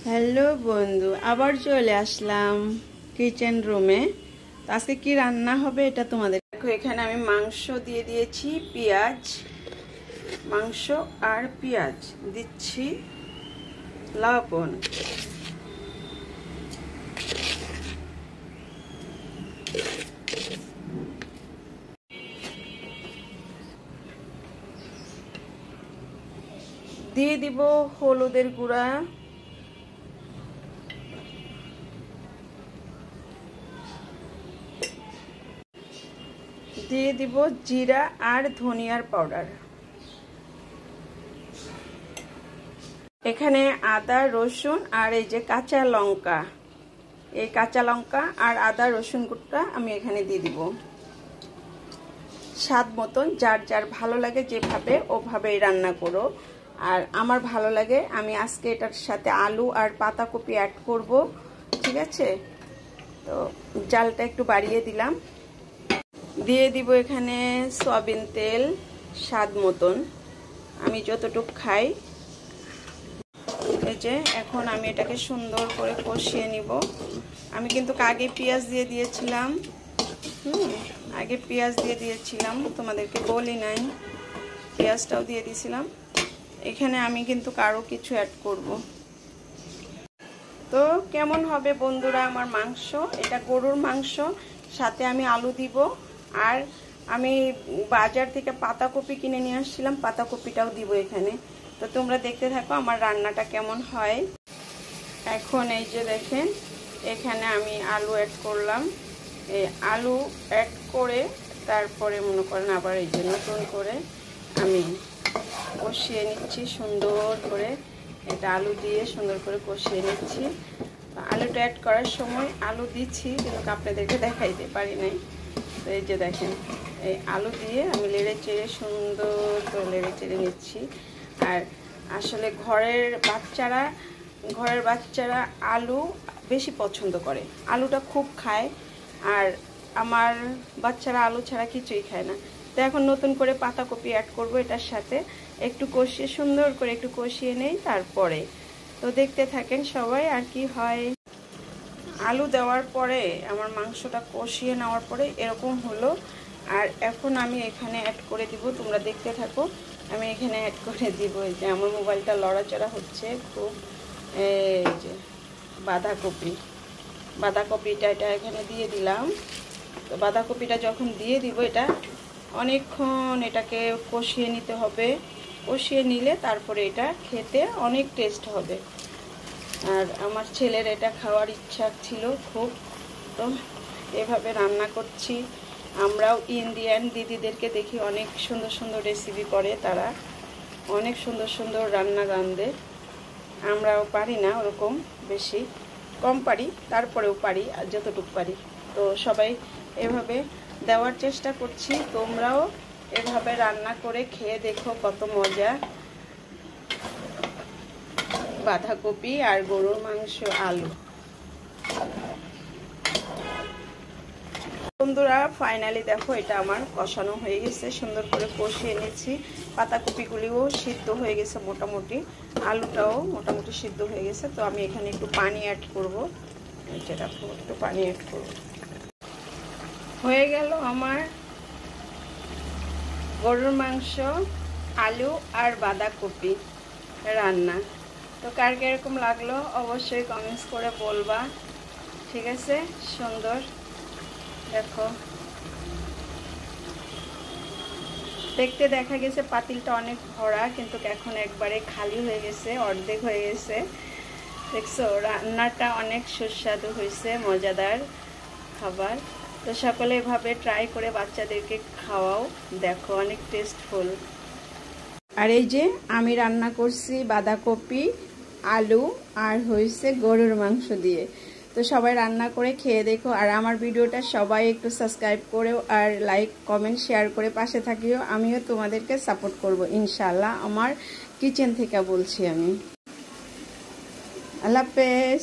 Hello বন্ধু, আবার চলে আসলাম কিচেন রুমে। তো আজকে কি রান্না হবে এটা তোমাদের দেখো। এখানে আমি মাংস দিয়ে দিয়েছি, পেঁয়াজ, মাংস আর পেঁয়াজ দিচ্ছি, লবণ, দিয়ে দিব হলুদের গুঁড়া, দিয়ে দিব জিরা আর ধনিয়ার পাউডার। এখানে আদা রসুন আর এই যে কাঁচা লঙ্কা, এই কাঁচা লঙ্কা আর আদা রসুন গুঁড়া আমি এখানে দিয়ে দিব স্বাদ মতন। যার যার ভালো লাগে যেভাবে ওভাবেই রান্না করো। আর আমার ভালো লাগে, আমি আজকে এটার সাথে আলু আর পাতাকপি অ্যাড করব, ঠিক আছে। তো জালটা একটু বাড়িয়ে দিলাম। দিয়ে দিব এখানে সয়াবিন তেল স্বাদ মতন, আমি যতটুকু খাই। এই যে এখন আমি এটাকে সুন্দর করে কষিয়ে নিব। আমি কিন্তু আগে পেঁয়াজ দিয়ে দিয়েছিলাম, আগে পেঁয়াজ দিয়ে দিয়েছিলাম, তোমাদেরকে বলি নাই, পেঁয়াজটাও দিয়ে দিয়েছিলাম। এখানে আমি কিন্তু আরও কিছু অ্যাড করব। তো কেমন হবে বন্ধুরা আমার মাংস? এটা গরুর মাংস, সাথে আমি আলু দিব। আর আমি বাজার থেকে পাতাকপি কিনে নিয়ে আসছিলাম, পাতাকপিটাও দিব এখানে। তো তোমরা দেখতে থাকো আমার রান্নাটা কেমন হয়। এখন এই যে দেখেন, এখানে আমি আলু অ্যাড করলাম। এই আলু অ্যাড করে তারপরে মনে করেন আবার এই যে নতুন করে আমি কষিয়ে নিচ্ছি সুন্দর করে। এটা আলু দিয়ে সুন্দর করে কষিয়ে নিচ্ছি। আলুটা অ্যাড করার সময় আলু দিচ্ছি, কিন্তু আপনাদেরকে দেখাইতে পারি নাই। তো এই যে দেখেন, এই আলু দিয়ে আমি লেড়ে চেড়ে সুন্দর করে লেড়ে চেড়ে নিচ্ছি। আর আসলে ঘরের বাচ্চারা আলু বেশি পছন্দ করে, আলুটা খুব খায়। আর আমার বাচ্চারা আলু ছাড়া কিছুই খায় না। তো এখন নতুন করে পাতাকপি অ্যাড করব এটার সাথে, একটু কষিয়ে সুন্দর করে একটু কষিয়ে নেই তারপরে। তো দেখতে থাকেন সবাই আর কি হয়। আলু দেওয়ার পরে আমার মাংসটা কষিয়ে নেওয়ার পরে এরকম হলো। আর এখন আমি এখানে অ্যাড করে দিব, তোমরা দেখতে থাকো। আমি এখানে অ্যাড করে দিব, এই যে আমার মোবাইলটা লড়াচড়া হচ্ছে খুব। এই যে বাঁধাকপিটা এটা এখানে দিয়ে দিলাম। তো বাঁধাকপিটা যখন দিয়ে দিব, এটা অনেকক্ষণ এটাকে কষিয়ে নিতে হবে। কষিয়ে নিলে তারপরে এটা খেতে অনেক টেস্ট হবে। আর আমার ছেলের এটা খাওয়ার ইচ্ছা ছিল খুব, তো এভাবে রান্না করছি। আমরাও ইন্ডিয়ান দিদিদেরকে দেখি অনেক সুন্দর সুন্দর রেসিপি করে, তারা অনেক সুন্দর সুন্দর রান্না রাঁধে। আমরাও পারি না ওরকম, বেশি কম পারি, তারপরেও পারি আর যতটুকু পারি। তো সবাই এভাবে দেওয়ার চেষ্টা করছি, তোমরাও এভাবে রান্না করে খেয়ে দেখো কত মজা। বাঁধাকপি আর গরুর মাংস, আলু। বন্ধুরা ফাইনালি দেখো, এটা আমার কষানো হয়ে গেছে, সুন্দর করে কষিয়ে নিচ্ছি। পাতাকপিগুলিও সিদ্ধ হয়ে গেছে মোটামুটি, আলুটাও মোটামুটি সিদ্ধ হয়ে গেছে। তো আমি এখানে একটু পানি অ্যাড করব, যেটা একটু পানি অ্যাড করব। হয়ে গেল আমার গরুর মাংস, আলু আর বাঁধাকপি রান্না। তো কার কিরকম লাগলো অবশ্যই কমেন্টস করে বলবা, ঠিক আছে। সুন্দর দেখো, দেখতে দেখা গেছে পাতিলটা অনেক ভরা, কিন্তু এখন একবারে খালি হয়ে গেছে, অর্ধেক হয়ে গেছে। দেখছো রান্নাটা অনেক সুস্বাদু হয়েছে, মজাদার খাবার। তো সকলে এভাবে ট্রাই করে বাচ্চাদেরকে খাওয়াও, দেখো অনেক টেস্টফুল। আর এই যে আমি রান্না করছি বাঁধাকপি, আলু আর হয়েছে গরুর মাংস দিয়ে। তো সবাই রান্না করে খেয়ে দেখো। আর আমার ভিডিওটা সবাই একটু সাবস্ক্রাইব করেও আর লাইক কমেন্ট শেয়ার করে পাশে থাকিও। আমিও তোমাদেরকে সাপোর্ট করব ইনশাআল্লাহ, আমার কিচেন থেকে বলছি আমি। আল্লাহ হাফেজ।